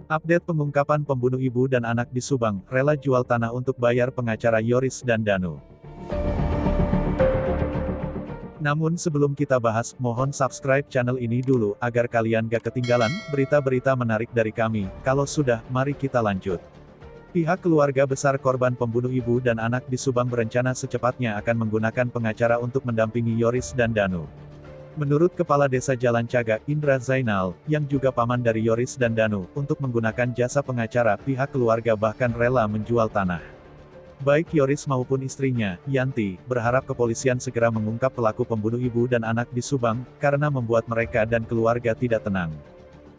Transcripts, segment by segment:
Update pengungkapan pembunuh ibu dan anak di Subang, rela jual tanah untuk bayar pengacara Yoris dan Danu. Namun sebelum kita bahas, mohon subscribe channel ini dulu, agar kalian gak ketinggalan berita-berita menarik dari kami. Kalau sudah, mari kita lanjut. Pihak keluarga besar korban pembunuh ibu dan anak di Subang berencana secepatnya akan menggunakan pengacara untuk mendampingi Yoris dan Danu. Menurut Kepala Desa Jalan Cagak, Indra Zainal, yang juga paman dari Yoris dan Danu, untuk menggunakan jasa pengacara, pihak keluarga bahkan rela menjual tanah. Baik Yoris maupun istrinya, Yanti, berharap kepolisian segera mengungkap pelaku pembunuh ibu dan anak di Subang, karena membuat mereka dan keluarga tidak tenang.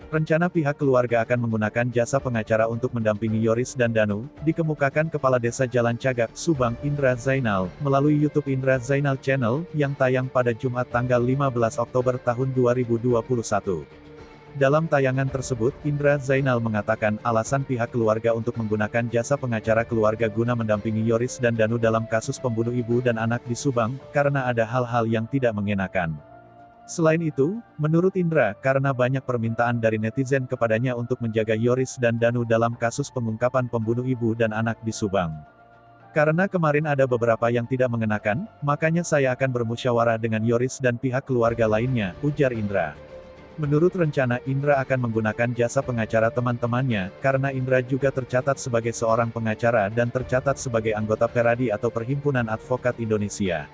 Rencana pihak keluarga akan menggunakan jasa pengacara untuk mendampingi Yoris dan Danu, dikemukakan Kepala Desa Jalan Cagak, Subang, Indra Zainal, melalui YouTube Indra Zainal Channel, yang tayang pada Jumat tanggal 15 Oktober tahun 2021. Dalam tayangan tersebut, Indra Zainal mengatakan alasan pihak keluarga untuk menggunakan jasa pengacara keluarga guna mendampingi Yoris dan Danu dalam kasus pembunuh ibu dan anak di Subang, karena ada hal-hal yang tidak mengenakan. Selain itu, menurut Indra, karena banyak permintaan dari netizen kepadanya untuk menjaga Yoris dan Danu dalam kasus pengungkapan pembunuh ibu dan anak di Subang. Karena kemarin ada beberapa yang tidak mengenakan, makanya saya akan bermusyawarah dengan Yoris dan pihak keluarga lainnya, ujar Indra. Menurut rencana, Indra akan menggunakan jasa pengacara teman-temannya, karena Indra juga tercatat sebagai seorang pengacara dan tercatat sebagai anggota Peradi atau Perhimpunan Advokat Indonesia.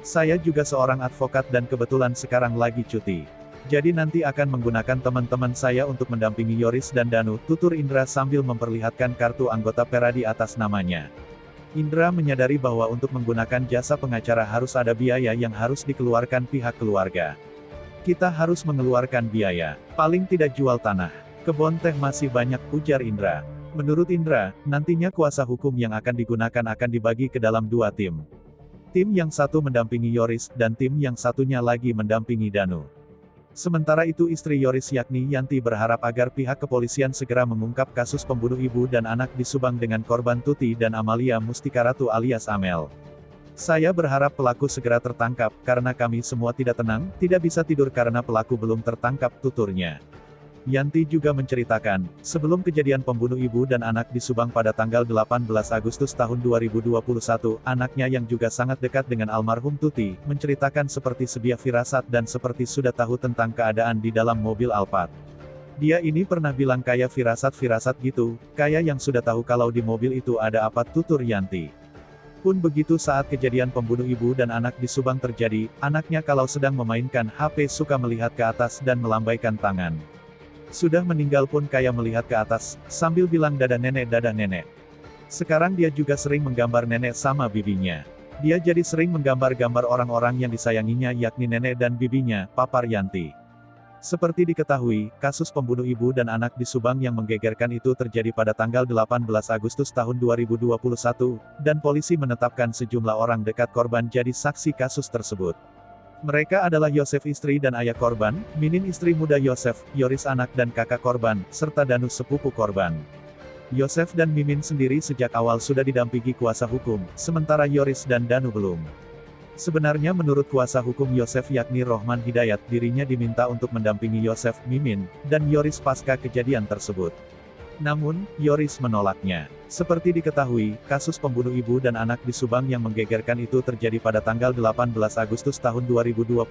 Saya juga seorang advokat dan kebetulan sekarang lagi cuti. Jadi nanti akan menggunakan teman-teman saya untuk mendampingi Yoris dan Danu, tutur Indra sambil memperlihatkan kartu anggota Peradi atas namanya. Indra menyadari bahwa untuk menggunakan jasa pengacara harus ada biaya yang harus dikeluarkan pihak keluarga. Kita harus mengeluarkan biaya, paling tidak jual tanah. Kebun teh masih banyak, ujar Indra. Menurut Indra, nantinya kuasa hukum yang akan digunakan akan dibagi ke dalam dua tim. Tim yang satu mendampingi Yoris, dan tim yang satunya lagi mendampingi Danu. Sementara itu istri Yoris yakni Yanti berharap agar pihak kepolisian segera mengungkap kasus pembunuh ibu dan anak di Subang dengan korban Tuti dan Amalia Mustikaratu alias Amel. Saya berharap pelaku segera tertangkap, karena kami semua tidak tenang, tidak bisa tidur karena pelaku belum tertangkap, tuturnya. Yanti juga menceritakan, sebelum kejadian pembunuh ibu dan anak di Subang pada tanggal 18 Agustus tahun 2021, anaknya yang juga sangat dekat dengan almarhum Tuti, menceritakan seperti sebiah firasat dan seperti sudah tahu tentang keadaan di dalam mobil Alphard. Dia ini pernah bilang kayak firasat-firasat gitu, kayak yang sudah tahu kalau di mobil itu ada apa, tutur Yanti. Pun begitu saat kejadian pembunuh ibu dan anak di Subang terjadi, anaknya kalau sedang memainkan HP suka melihat ke atas dan melambaikan tangan. Sudah meninggal pun kayak melihat ke atas, sambil bilang dadah nenek dadah nenek. Sekarang dia juga sering menggambar nenek sama bibinya. Dia jadi sering menggambar-gambar orang-orang yang disayanginya yakni nenek dan bibinya, papar Yanti. Seperti diketahui, kasus pembunuh ibu dan anak di Subang yang menggegerkan itu terjadi pada tanggal 18 Agustus tahun 2021, dan polisi menetapkan sejumlah orang dekat korban jadi saksi kasus tersebut. Mereka adalah Yosef istri dan ayah korban, Minin istri muda Yosef, Yoris anak dan kakak korban, serta Danu sepupu korban. Yosef dan Mimin sendiri sejak awal sudah didampingi kuasa hukum, sementara Yoris dan Danu belum. Sebenarnya menurut kuasa hukum Yosef yakni Rohman Hidayat, dirinya diminta untuk mendampingi Yosef, Mimin, dan Yoris pasca kejadian tersebut. Namun, Yoris menolaknya. Seperti diketahui, kasus pembunuh ibu dan anak di Subang yang menggegerkan itu terjadi pada tanggal 18 Agustus tahun 2021,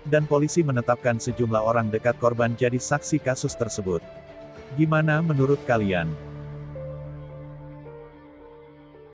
dan polisi menetapkan sejumlah orang dekat korban jadi saksi kasus tersebut. Gimana menurut kalian?